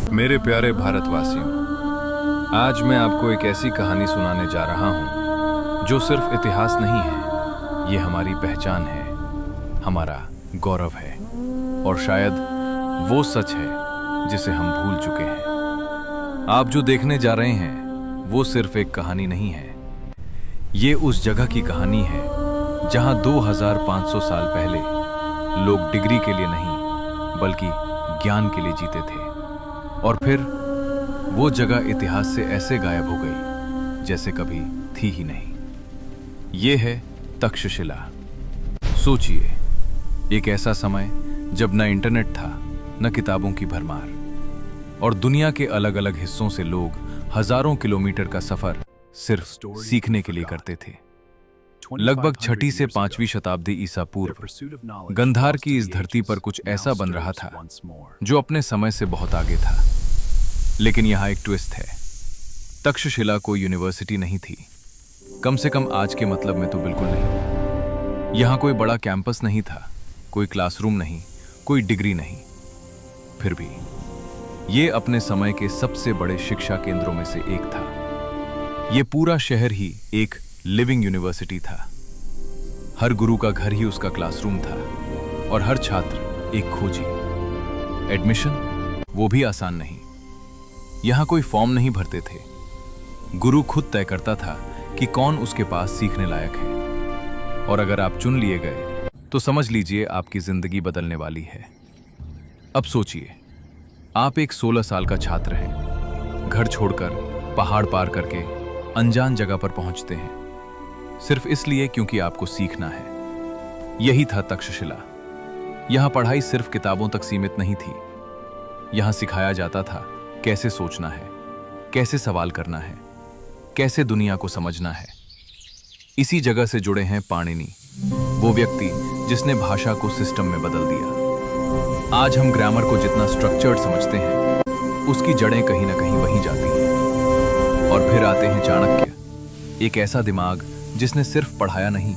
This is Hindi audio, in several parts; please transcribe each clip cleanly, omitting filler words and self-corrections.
मेरे प्यारे भारतवासियों, आज मैं आपको एक ऐसी कहानी सुनाने जा रहा हूं जो सिर्फ इतिहास नहीं है, ये हमारी पहचान है, हमारा गौरव है और शायद वो सच है जिसे हम भूल चुके हैं। आप जो देखने जा रहे हैं वो सिर्फ एक कहानी नहीं है, ये उस जगह की कहानी है जहां 2500 साल पहले लोग डिग्री के लिए नहीं बल्कि ज्ञान के लिए जीते थे और फिर वो जगह इतिहास से ऐसे गायब हो गई जैसे कभी थी ही नहीं। ये है तक्षशिला। सोचिए, एक ऐसा समय जब न इंटरनेट था न किताबों की भरमार और दुनिया के अलग अलग हिस्सों से लोग हजारों किलोमीटर का सफर सिर्फ सीखने के लिए करते थे। लगभग 6वीं से 5वीं शताब्दी ईसा पूर्व गंधार की इस धरती पर कुछ ऐसा बन रहा था जो अपने समय से बहुत आगे था। लेकिन यहाँ एक ट्विस्ट है। तक्षशिला कोई यूनिवर्सिटी नहीं थी, कम से कम आज के मतलब में तो बिल्कुल नहीं। यहाँ कोई बड़ा कैंपस नहीं था, कोई क्लासरूम नहीं, कोई डिग्री नहीं। फिर भी ये अपने समय के सबसे बड़े शिक्षा केंद्रों में से एक था। ये पूरा शहर ही एक लिविंग यूनिवर्सिटी था। हर गुरु का घर ही उसका क्लासरूम था और हर छात्र एक खोजी। एडमिशन वो भी आसान नहीं। यहां कोई फॉर्म नहीं भरते थे, गुरु खुद तय करता था कि कौन उसके पास सीखने लायक है और अगर आप चुन लिए गए तो समझ लीजिए आपकी जिंदगी बदलने वाली है। अब सोचिए, आप एक 16 साल का छात्र हैं, घर छोड़कर पहाड़ पार करके अनजान जगह पर पहुंचते हैं सिर्फ इसलिए क्योंकि आपको सीखना है। यही था तक्षशिला। यहां पढ़ाई सिर्फ किताबों तक सीमित नहीं थी। यहां सिखाया जाता था कैसे सोचना है, कैसे सवाल करना है, कैसे दुनिया को समझना है। इसी जगह से जुड़े हैं पाणिनि, वो व्यक्ति जिसने भाषा को सिस्टम में बदल दिया। आज हम ग्रामर को जितना स्ट्रक्चर्ड समझते हैं, उसकी जड़ें कहीं ना कहीं वहीं जाती हैं। और फिर आते हैं चाणक्य, एक ऐसा दिमाग जिसने सिर्फ पढ़ाया नहीं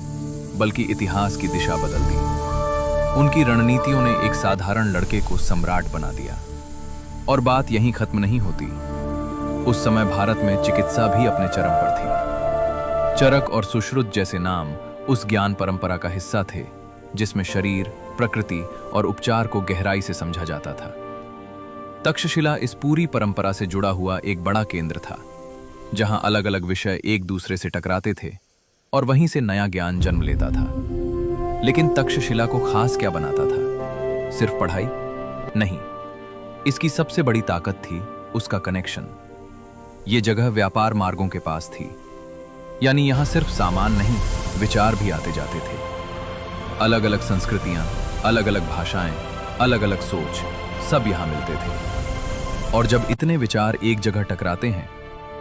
बल्कि इतिहास की दिशा बदल दी। उनकी रणनीतियों ने एक साधारण लड़के को सम्राट बना दिया। और बात यहीं खत्म नहीं होती। उस समय भारत में चिकित्सा भी अपने चरम पर थी। चरक और सुश्रुत जैसे नाम उस ज्ञान परंपरा का हिस्सा थे जिसमें शरीर, प्रकृति और उपचार को गहराई से समझा जाता था। तक्षशिला इस पूरी परंपरा से जुड़ा हुआ एक बड़ा केंद्र था जहां अलग अलग विषय एक दूसरे से टकराते थे और वहीं से नया ज्ञान जन्म लेता था। लेकिन तक्षशिला को खास क्या बनाता था? सिर्फ पढ़ाई नहीं, इसकी सबसे बड़ी ताकत थी उसका कनेक्शन। ये जगह व्यापार मार्गों के पास थी, यानी यहां सिर्फ सामान नहीं, विचार भी आते जाते थे। अलग अलग संस्कृतियां, अलग अलग भाषाएं, अलग अलग सोच, सब यहां मिलते थे। और जब इतने विचार एक जगह टकराते हैं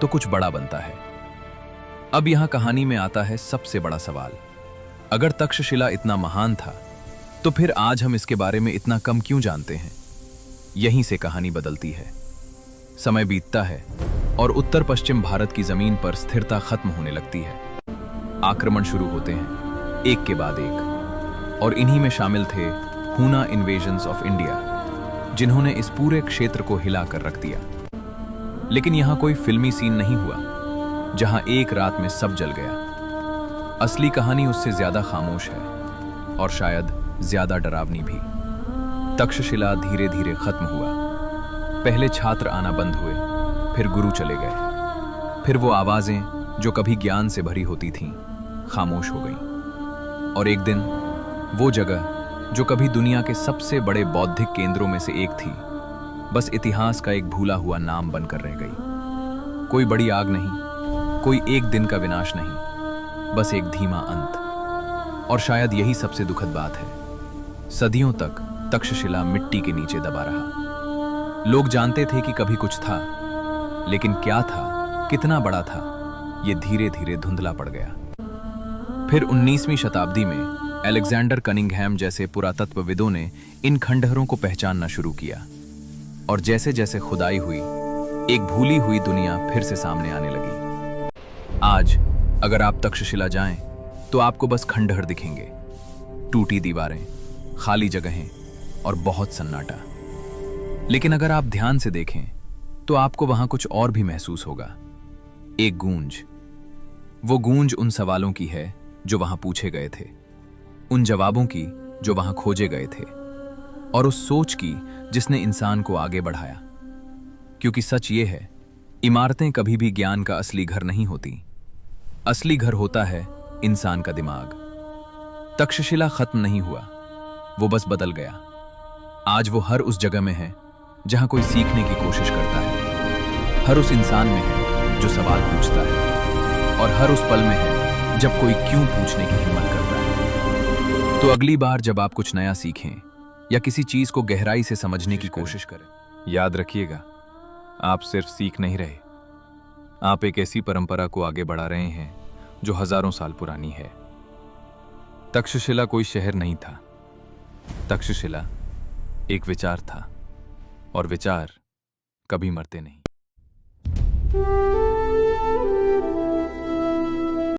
तो कुछ बड़ा बनता है। अब यहां कहानी में आता है सबसे बड़ा सवाल। अगर तक्षशिला इतना महान था तो फिर आज हम इसके बारे में इतना कम क्यों जानते हैं? यहीं से कहानी बदलती है। समय बीतता है और उत्तर पश्चिम भारत की जमीन पर स्थिरता खत्म होने लगती है। आक्रमण शुरू होते हैं, एक के बाद एक, और इन्हीं में शामिल थे हूना इन्वेजन्स ऑफ इंडिया, जिन्होंने इस पूरे क्षेत्र को हिला कर रख दिया। लेकिन यहां कोई फिल्मी सीन नहीं हुआ जहां एक रात में सब जल गया। असली कहानी उससे ज्यादा खामोश है और शायद ज्यादा डरावनी भी। तक्षशिला धीरे धीरे खत्म हुआ। पहले छात्र आना बंद हुए, फिर गुरु चले गए, फिर वो आवाजें जो कभी ज्ञान से भरी होती थीं खामोश हो गईं। और एक दिन वो जगह जो कभी दुनिया के सबसे बड़े बौद्धिक केंद्रों में से एक थी, बस इतिहास का एक भूला हुआ नाम बनकर रह गई। कोई बड़ी आग नहीं, कोई एक दिन का विनाश नहीं, बस एक धीमा अंत। और शायद यही सबसे दुखद बात है। सदियों तक तक्षशिला मिट्टी के नीचे दबा रहा। लोग जानते थे कि कभी कुछ था, लेकिन क्या था, कितना बड़ा था, ये धीरे धीरे धुंधला पड़ गया। फिर 19वीं शताब्दी में अलेक्जेंडर कनिंघहैम जैसे पुरातत्वविदों ने इन खंडहरों को पहचानना शुरू किया। और जैसे जैसे खुदाई हुई, एक भूली हुई दुनिया फिर से सामने आने लगी। आज अगर आप तक्षशिला जाएं तो आपको बस खंडहर दिखेंगे, टूटी दीवारें, खाली जगहें और बहुत सन्नाटा। लेकिन अगर आप ध्यान से देखें तो आपको वहां कुछ और भी महसूस होगा। एक गूंज। वो गूंज उन सवालों की है जो वहां पूछे गए थे, उन जवाबों की जो वहां खोजे गए थे, और उस सोच की जिसने इंसान को आगे बढ़ाया। क्योंकि सच ये है, इमारतें कभी भी ज्ञान का असली घर नहीं होती। असली घर होता है इंसान का दिमाग। तक्षशिला खत्म नहीं हुआ, वो बस बदल गया। आज वो हर उस जगह में है जहां कोई सीखने की कोशिश करता है, हर उस इंसान में है जो सवाल पूछता है, और हर उस पल में है जब कोई क्यों पूछने की हिम्मत करता है। तो अगली बार जब आप कुछ नया सीखें या किसी चीज को गहराई से समझने की कोशिश करें, याद रखिएगा, आप सिर्फ सीख नहीं रहे, आप एक ऐसी परंपरा को आगे बढ़ा रहे हैं जो हजारों साल पुरानी है। तक्षशिला कोई शहर नहीं था, तक्षशिला एक विचार था, और विचार कभी मरते नहीं।